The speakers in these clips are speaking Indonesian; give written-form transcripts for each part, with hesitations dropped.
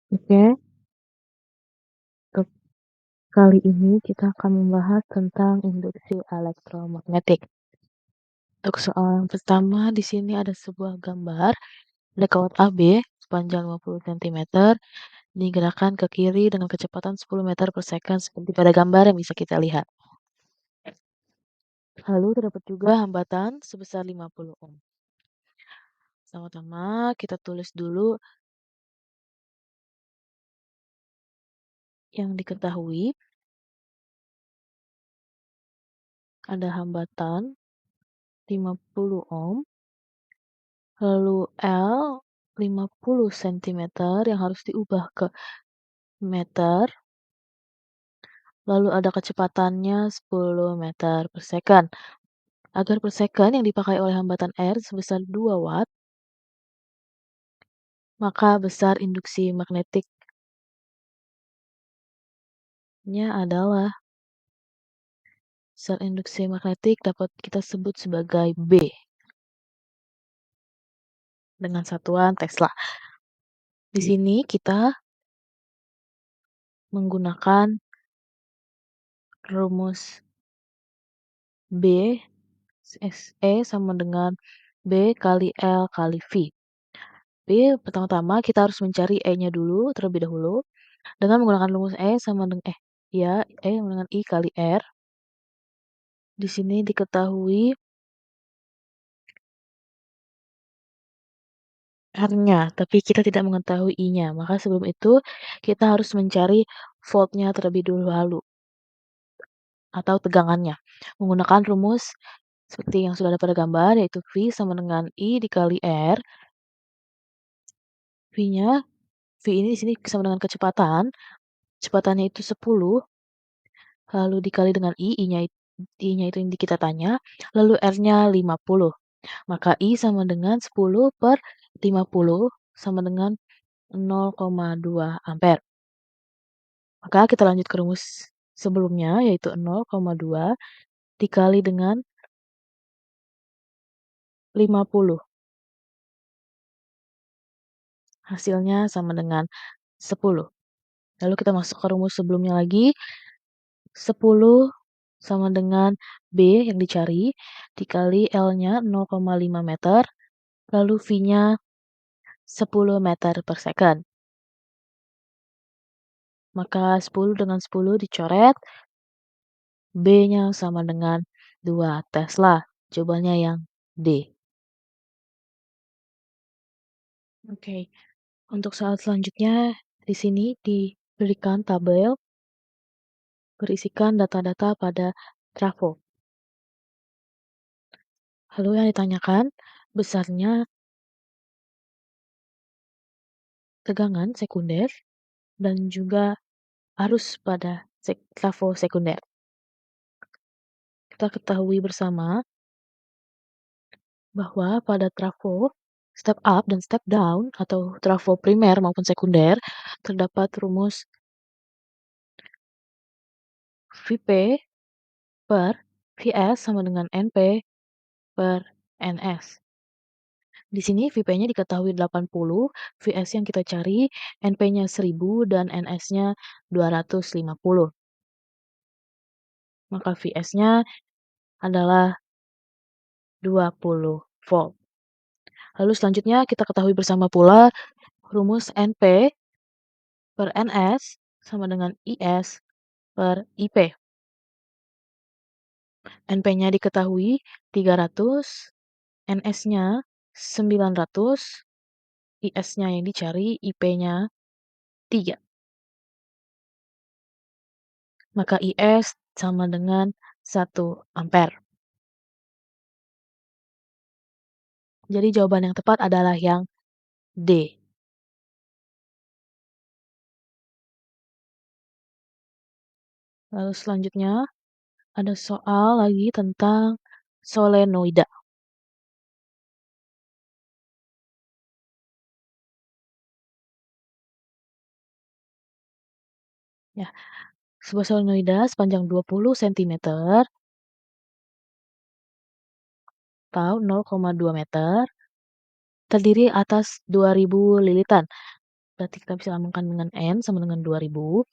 Oke, untuk kali ini kita akan membahas tentang induksi elektromagnetik. Untuk soal yang pertama, di sini ada sebuah gambar, ada kawat AB sepanjang 50 cm digerakkan ke kiri dengan kecepatan 10 meter per second seperti pada gambar yang bisa kita lihat. Lalu terdapat juga hambatan sebesar 50 ohm. Pertama-tama kita tulis dulu yang diketahui, ada hambatan 50 ohm. Lalu L 50 cm yang harus diubah ke meter, lalu ada kecepatannya 10 meter per second. Agar per second yang dipakai oleh hambatan R sebesar 2 watt, maka besar induksi magnetiknya adalah besar induksi magnetik dapat kita sebut sebagai B dengan satuan Tesla. Di sini kita menggunakan rumus B E sama dengan B kali L kali V. B, pertama-tama kita harus mencari E-nya dulu terlebih dahulu dengan menggunakan rumus E sama dengan E sama dengan I kali R. Di sini diketahui R-nya, tapi kita tidak mengetahui I-nya. Maka sebelum itu kita harus mencari voltnya terlebih dahulu atau tegangannya menggunakan rumus seperti yang sudah ada pada gambar, yaitu V sama dengan I dikali R. V ini di sini sama dengan kecepatannya itu 10, lalu dikali dengan I-nya itu yang kita tanya, lalu R-nya 50. Maka I sama dengan 10 per 50 sama dengan 0,2 ampere. Maka kita lanjut ke rumus sebelumnya, yaitu 0,2 dikali dengan 50. Hasilnya sama dengan 10. Lalu kita masuk ke rumus sebelumnya lagi, 10 sama dengan B yang dicari, dikali L-nya 0,5 meter, lalu V-nya 10 meter per second. Maka 10 dengan 10 dicoret, B-nya sama dengan 2 Tesla. Jawabannya yang D. Oke, untuk soal selanjutnya di sini diberikan tabel berisikan data-data pada trafo. Lalu yang ditanyakan besarnya tegangan sekunder dan juga arus pada trafo sekunder. Kita ketahui bersama bahwa pada trafo step up dan step down atau trafo primer maupun sekunder terdapat rumus Vp per Vs sama dengan Np per Ns. Di sini Vp-nya diketahui 80, Vs yang kita cari, Np-nya 1000 dan Ns-nya 250. Maka Vs-nya adalah 20 volt. Lalu selanjutnya kita ketahui bersama pula rumus Np per Ns sama dengan Is per Ip. Np-nya diketahui 300, Ns-nya 900, Is-nya yang dicari, Ip-nya 3. Maka Is sama dengan 1 ampere. Jadi jawaban yang tepat adalah yang D. Lalu selanjutnya ada soal lagi tentang solenoida. Ya, sebuah solenoida sepanjang 20 cm atau 0,2 meter terdiri atas 2000 lilitan. berarti kita bisa lambangkan dengan N sama dengan 2000.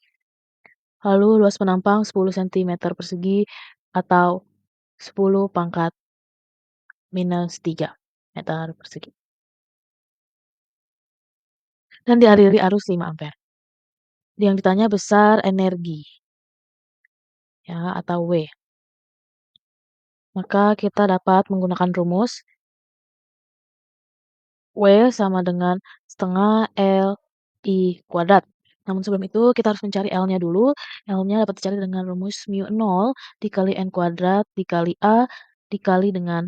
Lalu luas penampang 10 sentimeter persegi atau 10 pangkat minus 3 meter persegi. Dan dialiri arus 5 ampere. Yang ditanya besar energi, ya, atau W. Maka kita dapat menggunakan rumus W sama dengan setengah L I kuadrat. Namun sebelum itu kita harus mencari L-nya dulu. L-nya dapat dicari dengan rumus mu nol dikali N kuadrat dikali A dikali dengan,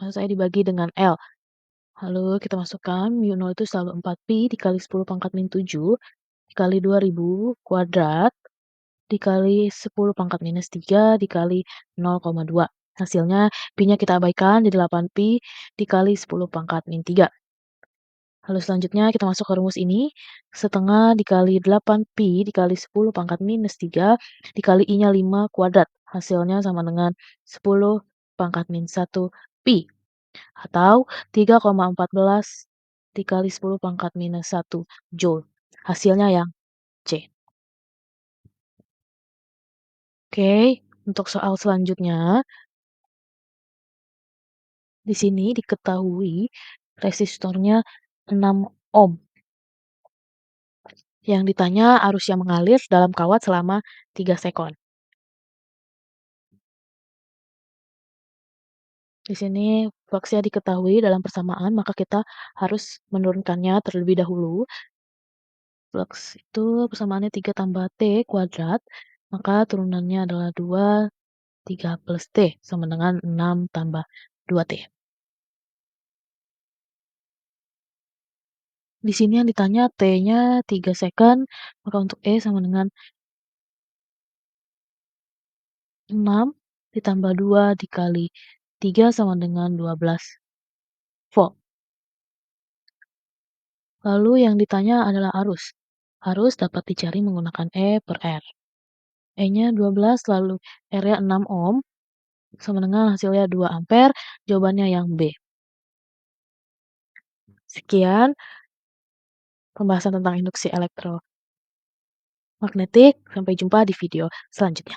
maksud saya dibagi dengan L. Lalu kita masukkan mu nol itu selalu 4pi dikali 10 pangkat min 7 dikali 2000 kuadrat dikali 10 pangkat minus 3 dikali 0,2. Hasilnya pi-nya kita abaikan jadi 8pi dikali 10 pangkat min 3. Lalu selanjutnya kita masuk ke rumus ini, setengah dikali 8pi dikali 10 pangkat minus 3 dikali i-nya 5 kuadrat. Hasilnya sama dengan 10 pangkat min 1 pi. Atau 3,14 dikali 10 pangkat minus 1 joule. Hasilnya yang C. Oke, untuk soal selanjutnya, di sini diketahui resistornya 6 ohm. Yang ditanya arus yang mengalir dalam kawat selama 3 sekon. Di sini fluksnya diketahui dalam persamaan, maka kita harus menurunkannya terlebih dahulu. Fluks itu persamaannya 3 tambah T kuadrat, maka turunannya adalah 2, 3 plus T, sama dengan 6 tambah 2T. Di sini yang ditanya T-nya 3 second, maka untuk E sama dengan 6 ditambah 2 dikali 3 sama dengan 12 volt. Lalu yang ditanya adalah arus. Arus dapat dicari menggunakan E per R. E-nya 12 lalu R-nya 6 ohm sama dengan hasilnya 2 ampere, jawabannya yang B. Sekian pembahasan tentang induksi elektromagnetik, sampai jumpa di video selanjutnya.